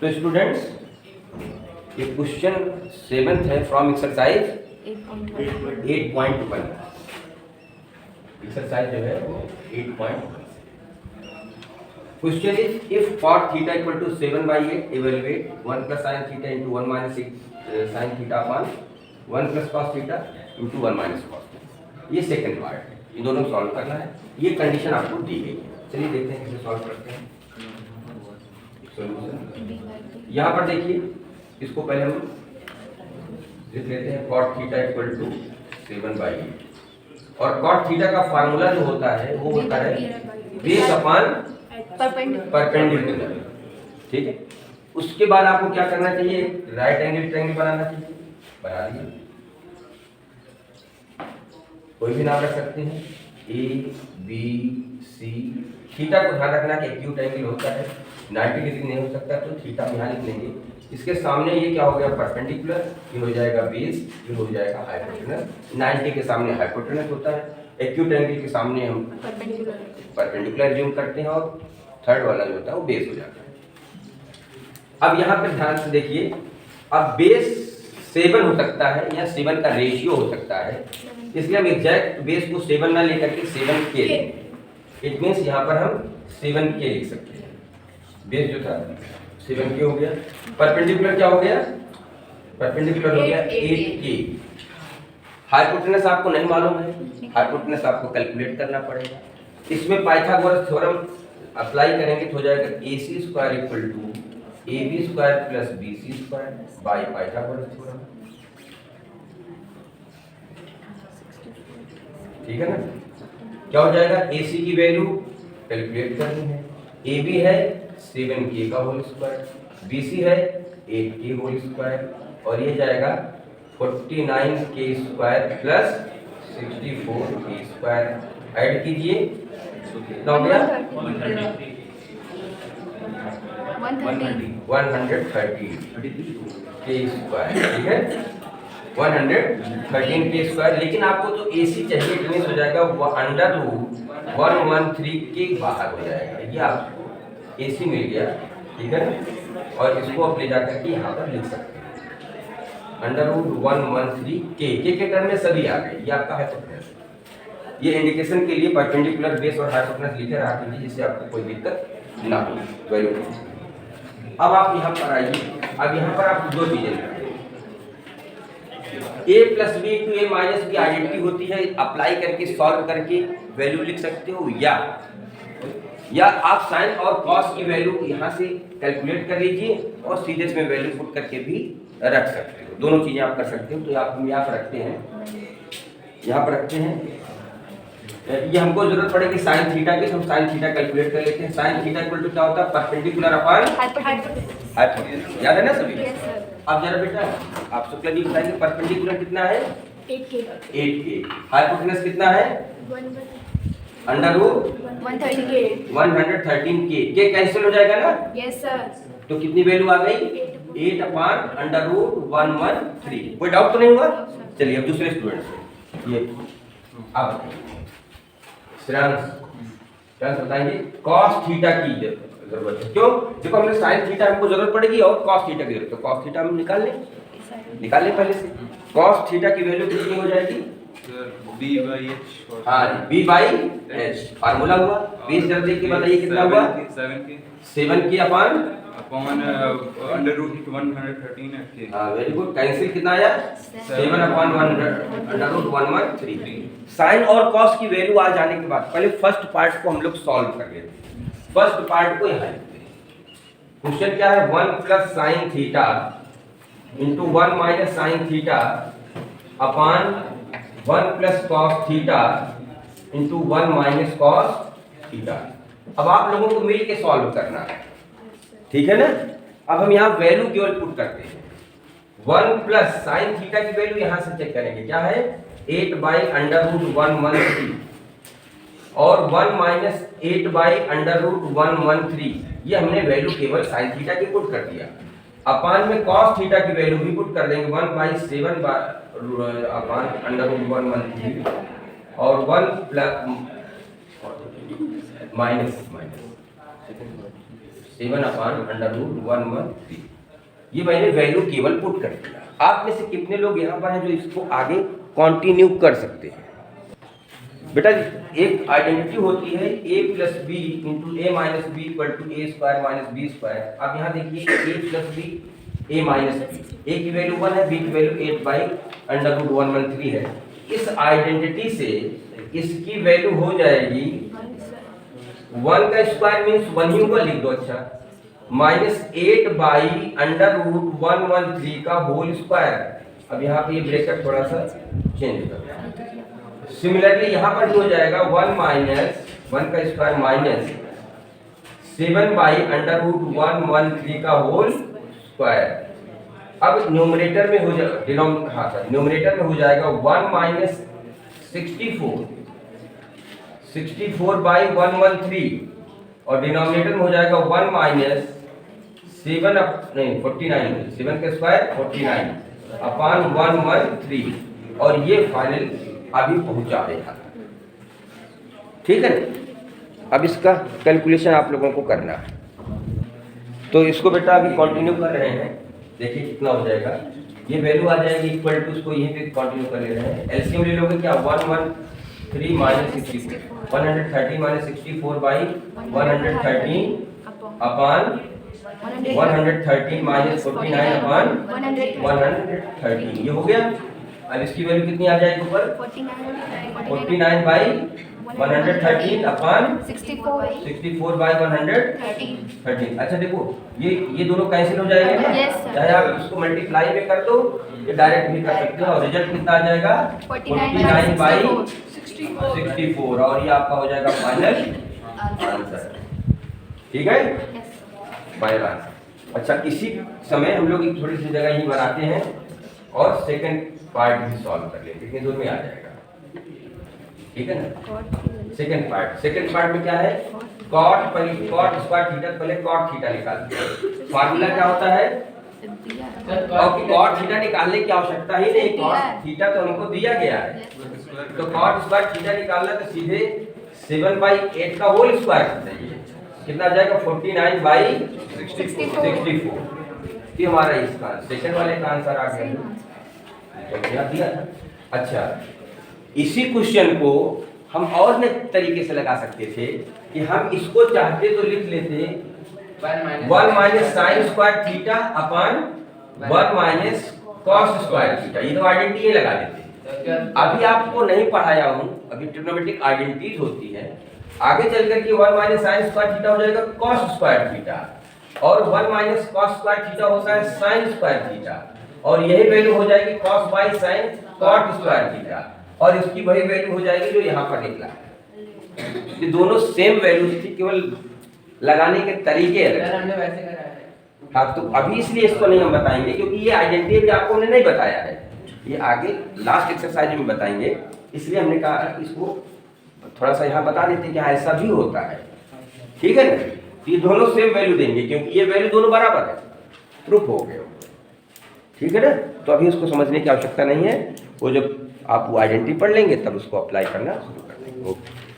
तो स्टूडेंट्स ये question 7th है फ्रॉम एक्सरसाइज 8.1। एक्सरसाइज जो है वो 8.1। Question is if cot theta equal to 7/8 evaluate 1 plus sin theta into 1 minus sin theta upon 1 plus cos theta into 1 minus cos theta. ये second part है, इन दोनों को सॉल्व करना है। ये कंडीशन आपको दी गई है। चलिए देखते हैं कैसे सॉल्व करते हैं सॉल्यूशन। यहाँ पर देखिए, इसको पहले हम लिख लेते हैं cot थीटा इक्वल टू 7/8 और cot थीटा का फार्मूला जो होता है वो होता है बेस अपॉन परपेंडिकुलर। ठीक है, उसके बाद आपको क्या करना चाहिए, राइट एंगल ट्रायंगल बनाना चाहिए। बना दिए, कोई भी नाम रख सकते हैं, ए बी सी। थीटा को ध्यान रखना कि एक्यूट एंगल होता है, 90 डिग्री नहीं हो सकता, तो थीटा यहाँ लिख लेंगे। इसके सामने ये क्या हो गया, परपेंडिकुलर, ये हो जाएगा बेस, ये हो जाएगा हाइपोटेनस। 90 के सामने हाइपोटेनस होता है, एक्यूट एंगल के सामने हम परपेंडिकुलर ज्यूम करते हैं और थर्ड वाला जो होता है वो बेस हो जाता है। अब यहाँ पर ध्यान से देखिए, अब बेस 7 हो सकता है या 7 का रेशियो हो सकता है, इसलिए हम एग्जैक्ट बेस को 7 ना लेकर के 7K लेंगे। इट मीन्स यहाँ पर हम 7K लिख सकते हैं। बेस जो था 7K हो गया, परपेंडिकुलर क्या हो गया, परपेंडिकुलर हो गया 8K। हाइपोटेनस आपको नहीं मालूम है, हाइपोटेनस आपको कैलकुलेट करना पड़ेगा। इसमें पाइथागोरस थ्योरम अप्लाई करेंगे तो हो जाएगा AC square equal to AB square plus BC square by Pythagoras theorem. ठीक है ना, क्या हो जाएगा, AC की वैल्यू कैलकुलेट करनी है। AB है 7K का होल स्क्वायर, BC है 8K होल स्क्वायर और ये जाएगा 49K square plus 64K square. Add कीजिए, कितना हो गया, 113K स्क्वायर। ठीक है, 113K स्क्वायर। लेकिन आपको तो AC चाहिए, इतने हो जाएगा √113K बाहर हो जाएगा। ये आपको AC मिल गया। ठीक है, और इसको आप ले जाकर के यहाँ पर लिख सकते हैं, √113K के टर्म में सभी आ गए। ये आपका हाइपोटेनस। ये इंडिकेशन के लिए परपेंडिकुलर बेस और हाइपोटेनस लिखे रहा कीजिए, जिससे आपको कोई दिक्कत ना हो। Very good. अब आप यहाँ पर आइए, अब यहाँ पर आप दो चीजें लिखेंगे, A plus B to A minus B identity होती है, अप्लाई करके सॉल्व करके वैल्यू लिख सकते हो, या आप साइन और कॉस की वैल्यू यहाँ से कैलकुलेट कर लीजिए और सीधे इसमें वैल्यू पुट करके भी रख सकते हो। दोनों चीजें आप कर सकते हो। तो आप हम यहाँ पर रखते हैं, यहाँ पर रखते हैं। ये हमको जरूरत पड़ेगी साइन थीटा की, तो हम साइन थीटा कैलकुलेट कर लेते हैं। साइन थीटा इक्वल टू क्या होता है, परपेंडिकुलर अपॉन हाइपोटेनस। याद है ना सभी? अब जरा बेटा आप शुक्ला जी बताएंगे, परपेंडिकुलर कितना है, 8K। हाइपोटेनस कितना है, √113K। के कैंसिल हो जाएगा ना? Yes sir. तो कितनी वैल्यू आ गई, 8/√113। कोई डाउट तो नहीं हुआ? चलिए अब दूसरे स्टूडेंट से, ये अब श्रेयांश बताएंगे cos थीटा की जरूरत है। क्यों? देखो हमने sin थीटा हमको जरूरत पड़ेगी और cos थीटा की जरूरत है। cos थीटा हम निकाल लें पहले से। cos थीटा की वैल्यू कितनी हो जाएगी, B/H। हाँ जी, B/H फार्मूला हुआ। बेस जरा देख के बताइए कितना हुआ, 7K अपॉन √113K। हाँ वेरी गुड। कैंसिल कितना आया, 7/113। साइन और कॉस की वैल्यू आ जाने के बाद पहले फर्स्ट पार्ट को हम लोग सॉल्व कर लेते हैं। फर्स्ट पार्ट को यहाँ लिखते हैं। क्वेश्चन क्या है, 1 plus sine theta into 1 minus sine theta upon 1 plus cos theta into 1 minus cos theta. अब आप लोगों को मिल के सॉल्व करना है, ठीक है ना। अब हम यहाँ वैल्यू केवल पुट करते हैं। 1 प्लस साइन थीटा की वैल्यू यहाँ से चेक करेंगे, क्या है, 8/√113 और 1 माइनस 8/√113। ये हमने वैल्यू केवल साइन थीटा की पुट कर दिया। अपान में कॉस थीटा की वैल्यू भी पुट कर देंगे, 1/7 अपान √113 और 1 प्लस माइनस 7/√113। ये मैंने वैल्यू केवल पुट कर दिया। आप में से कितने लोग यहाँ पर हैं जो इसको आगे कंटिन्यू कर सकते हैं? बेटा एक आइडेंटिटी होती है a plus b into a minus b equal to a square minus b square. अब यहाँ देखिए a plus b a minus b, a की वैल्यू 1 है, बी की वैल्यू 8/√113 है। इस आइडेंटिटी से इसकी वैल्यू हो जाएगी 1 का स्क्वायर मीन्स 1 ही ऊपर लिख दो, अच्छा, -8/√113 का होल स्क्वायर। अब यहाँ पे ये ब्रैकेट थोड़ा सा चेंज कर दो। सिमिलरली यहाँ पर जो हो जाएगा 1 का स्क्वायर माइनस 7/√113 का होल स्क्वायर। अब न्यूमरेटर में हो जाएगा न्यूमरेटर में हो जाएगा 1 - 64/113 और डिनोमिनेटर में हो जाएगा 1 - 7 का स्क्वायर 49/113 और ये फाइनल अभी पहुंचा देगा। ठीक है ना? अब इसका कैलकुलेशन आप लोगों को करना है, तो इसको बेटा अभी कंटिन्यू कर रहे हैं। देखिए कितना हो जाएगा, ये वैल्यू आ जाएगी इक्वल टू, उसको यहीं पे कंटिन्यू कर ले रहे हैं। एलसीएम ले लोगे क्या, 113 - 64, 130 - 64/113 अपॉन 113 - 49/113, ये हो गया। अब इसकी वैल्यू कितनी आ जाएगी ऊपर, 49/113 अपॉन 64/113। अच्छा देखो ये दोनों कैंसिल हो जाएंगे ना, चाहे आप इसको मल्टीप्लाई में कर दो या डायरेक्ट भी कर सकते हो, और रिजल्ट कितना आ जाएगा 49/64 और ये आपका हो जाएगा फाइनल आंसर। ठीक है, फाइनल आंसर। अच्छा इसी समय हम लोग एक थोड़ी सी जगह ही बनाते हैं और सेकंड पार्ट भी सॉल्व कर लेंगे, इतने दूर में आ जाएगा। ठीक है ना, सेकंड पार्ट में क्या है, cot स्क्वायर थीटा, पहले cot थीटा निकालते हैं। फार्मूला क्या होता है, और cot थीटा निकालने की आवश्यकता ही नहीं, cot थीटा तो हमको दिया गया है। तो cot स्क्वायर थीटा निकालना तो सीधे 7/8 का होल स्क्वायर चाहिए, कितना आ जाएगा 49/64। ये हमारा इसका सेकंड वाले का आंसर आ गया, तो दिया था। अच्छा इसी क्वेश्चन को हम और नए तरीके से लगा सकते थे कि हम इसको चाहते तो लिख लेते 1 - sin square theta upon 1 - cos square theta, ये तो आइडेंटिटी लगा देते। अभी आपको नहीं पढ़ाया हूं, अभी ट्रिग्नोमेट्रिक आइडेंटिटीज होती है, आगे चल करके 1 - sin स्क्वायर थीटा हो जाएगा cos स्क्वायर थीटा, और 1 - cos स्क्वायर थीटा होता है sin स्क्वायर थीटा, और यही वैल्यू हो जाएगी cos/sin cot स्क्वायर थीटा, और इसकी वही वैल्यू हो जाएगी जो यहाँ पर निकला है। ये दोनों सेम वैल्यूज थी, केवल लगाने के तरीके अलग। हमने वैसे करा है। हाँ तो अभी इसलिए इसको नहीं हम बताएंगे क्योंकि ये आइडेंटिटी आपको हमने नहीं बताया है, ये आगे लास्ट एक्सरसाइज में बताएंगे, इसलिए हमने कहा इसको थोड़ा सा यहाँ बता देते हैं कि हाँ ऐसा भी होता है। ठीक है ना, ये दोनों सेम वैल्यू देंगे क्योंकि ये वैल्यू दोनों बराबर है, प्रूफ हो गया। ठीक है ना, तो अभी उसको समझने की आवश्यकता नहीं है, वो जब आप वो आइडेंटिटी पढ़ लेंगे तब उसको अप्लाई करना शुरू कर देंगे। ओके।